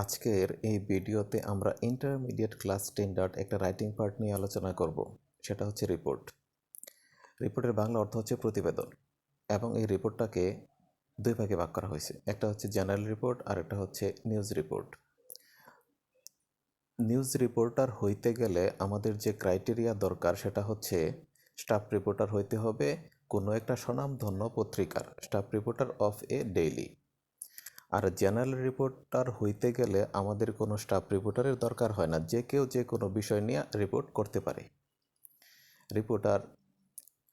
আজকের এই ভিডিওতে আমরা ইন্টারমিডিয়েট ক্লাস স্ট্যান্ডার্ড একটা রাইটিং পার্ট নিয়ে আলোচনা করব। সেটা হচ্ছে রিপোর্ট। রিপোর্টের বাংলা অর্থ হচ্ছে প্রতিবেদন, এবং এই রিপোর্টটাকে দুই ভাগে ভাগ করা হয়েছে। একটা হচ্ছে জেনারেল রিপোর্ট আর একটা হচ্ছে নিউজ রিপোর্ট। নিউজ রিপোর্টার হইতে গেলে আমাদের যে ক্রাইটেরিয়া দরকার সেটা হচ্ছে স্টাফ রিপোর্টার হইতে হবে কোনো একটা স্বনামধন্য পত্রিকার, staff reporter of a daily. আর জেনারেল রিপোর্টার হইতে গেলে আমাদের কোনো স্টাফ রিপোর্টারের দরকার হয় না, যে কেউ যে কোনো বিষয় নিয়ে রিপোর্ট করতে পারে।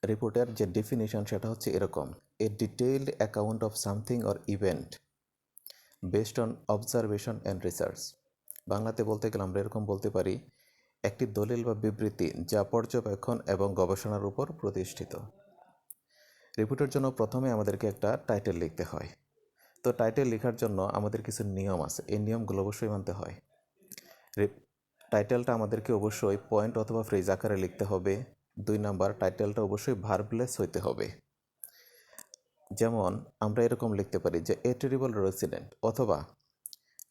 রিপোর্টের যে ডেফিনিশন সেটা হচ্ছে এরকম: এ detailed account of something or event based on observation and research. বাংলাতে বলতে গেলে আমরা এরকম বলতে পারি, একটি দলিল বা বিবৃতি যা পর্যবেক্ষণ এবং গবেষণার উপর প্রতিষ্ঠিত। রিপোর্টের জন্য প্রথমে আমাদেরকে একটা টাইটেল লিখতে হয়। তো টাইটেল লেখার জন্য আমাদের কিছু নিয়ম আছে, এই নিয়মগুলো অবশ্যই মানতে হয়। টাইটেলটা আমাদেরকে অবশ্যই পয়েন্ট অথবা ফ্রেজ আকারে লিখতে হবে। 2 নাম্বার, টাইটেলটা অবশ্যই ভার্বলেস হইতে হবে। যেমন আমরা এরকম লিখতে পারি যে এ টেরিবল রেসিডেন্ট, অথবা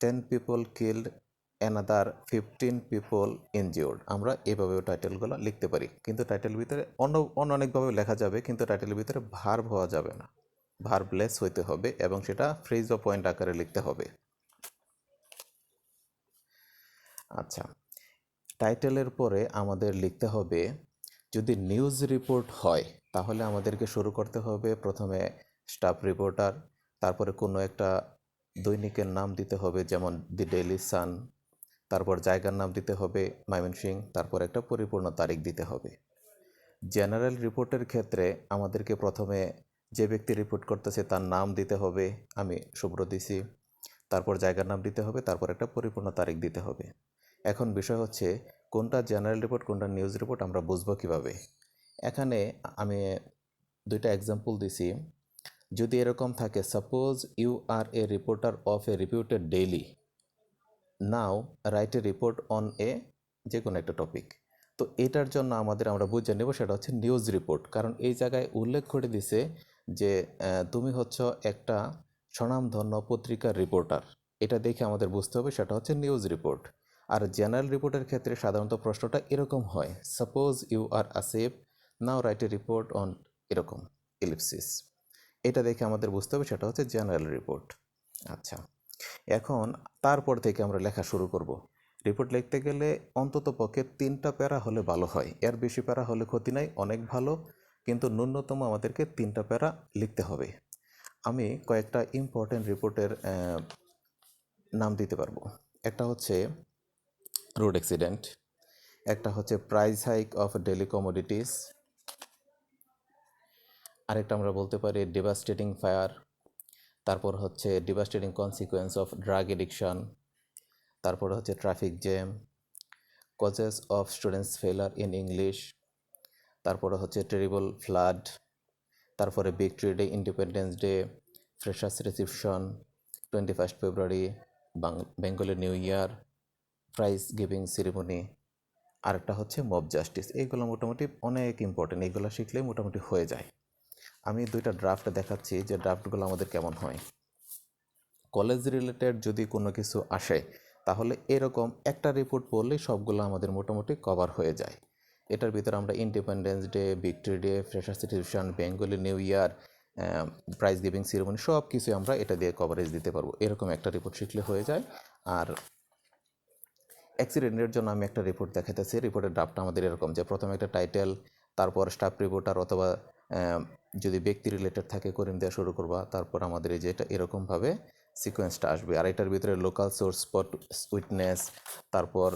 10 people killed another 15 people injured. আমরা এভাবেও টাইটেলগুলো লিখতে পারি, কিন্তু টাইটেলের ভিতরে অনেকভাবে লেখা যাবে, কিন্তু টাইটেলের ভিতরে ভার্ব হওয়া যাবে না, ভার্বলেস হইতে হবে, এবং সেটা ফ্রেজ ও পয়েন্ট আকারে লিখতে হবে। আচ্ছা, টাইটেলের পরে আমাদের লিখতে হবে, যদি নিউজ রিপোর্ট হয় তাহলে আমাদেরকে শুরু করতে হবে প্রথমে স্টাফ রিপোর্টার, তারপরে কোনো একটা দৈনিকের নাম দিতে হবে, যেমন দি ডেইলি সান, তারপর জায়গার নাম দিতে হবে ময়মনসিংহ, তারপর একটা পরিপূর্ণ তারিখ দিতে হবে। জেনারেল রিপোর্টের ক্ষেত্রে আমাদেরকে প্রথমে যে ব্যক্তি রিপোর্ট করতেছে তার নাম দিতে হবে, আমি শুভ্র দিছি, তারপর জায়গার নাম দিতে হবে, তারপর একটা পরিপূর্ণ তারিখ দিতে হবে। এখন বিষয় হচ্ছে কোনটা জেনারেল রিপোর্ট কোনটা নিউজ রিপোর্ট আমরা বুঝবো কিভাবে। এখানে আমি 2টা এক্সাম্পল দিছি। যদি এরকম থাকে, suppose you are a reporter of a reputed daily, now write a report on a যে কোনো একটা টপিক। তো এটার জন্য আমরা বুঝে নেব সেটা হচ্ছে নিউজ রিপোর্ট, কারণ এই জায়গায় উল্লেখ করে দিছে যে তুমি হচ্ছ একটা স্বনামধন্য পত্রিকার রিপোর্টার। এটা দেখে আমাদের বুঝতে হবে সেটা হচ্ছে নিউজ রিপোর্ট। আর জেনারেল রিপোর্টের ক্ষেত্রে সাধারণত প্রশ্নটা এরকম হয়, suppose you are Asif, now write a report on এরকম এলিপসিস। এটা দেখে আমাদের বুঝতে হবে সেটা হচ্ছে জেনারেল রিপোর্ট। আচ্ছা, এখন তারপর থেকে আমরা লেখা শুরু করব। রিপোর্ট লিখতে গেলে অন্তত পক্ষে 3টা প্যারা হলে ভালো হয়, এর বেশি প্যারা হলে ক্ষতি নাই, অনেক ভালো, কিন্তু ন্যূনতম আমাদেরকে 3টা প্যারা লিখতে হবে। আমি কয়েকটা ইম্পর্টেন্ট রিপোর্টের নাম দিতে পারবো। একটা হচ্ছে রোড অ্যাক্সিডেন্ট, একটা হচ্ছে price hike of daily commodities, আরেকটা আমরা বলতে পারি ডেভাস্টেটিং ফায়ার, তারপর হচ্ছে devastating consequence of drug addiction, তারপর হচ্ছে traffic jam, causes of students failure in English, তারপরে হচ্ছে টেরিবল ফ্লাড, তারপরে victory day, independence day, freshers reception, 21 February, Bengali new year, prize giving ceremony, আরেকটা হচ্ছে মব জাস্টিস। এইগুলো মোটামুটি অনেক ইম্পর্টেন্ট, এইগুলো শিখলে মোটামুটি হয়ে যায়। আমি 2টা ড্রাফট দেখাচ্ছি যে ড্রাফটগুলো আমাদের কেমন হয়। কলেজ রিলেটেড যদি কোনো কিছু আসে তাহলে এরকম একটা রিপোর্ট পড়লেই সবগুলো আমাদের মোটামুটি কভার হয়ে যায়। এটার ভিতরে আমরা independence day, victory day, freshers reception, Bengali new year, prize giving ceremony সব কিছু আমরা এটা দিয়ে কভারেজ দিতে পারবো। এরকম একটা রিপোর্ট শিখলে হয়ে যায়। আর অ্যাক্সিডেন্টের জন্য আমি একটা রিপোর্ট দেখাতেছি। রিপোর্টের ড্রাফটটা আমাদের এরকম যে প্রথমে একটা টাইটেল, তারপর স্টাফ রিপোর্টার অথবা যদি ব্যক্তি রিলেটেড থাকে করিম দেওয়া শুরু করবা, তারপর আমাদের এই যে এটা এরকমভাবে সিকোয়েন্সটা আসবে। আর এটার ভিতরে লোকাল সোর্স, স্পট উইটনেস, তারপর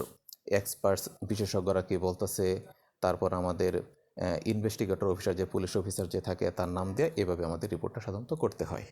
এক্সপার্টস বিশেষজ্ঞরা কী বলতেছে, তারপর আমাদের ইনভেস্টিগেটর অফিসার যে পুলিশ অফিসার যে থাকে তার নাম দিয়ে এভাবে আমাদের রিপোর্টটা সাধারণত করতে হয়।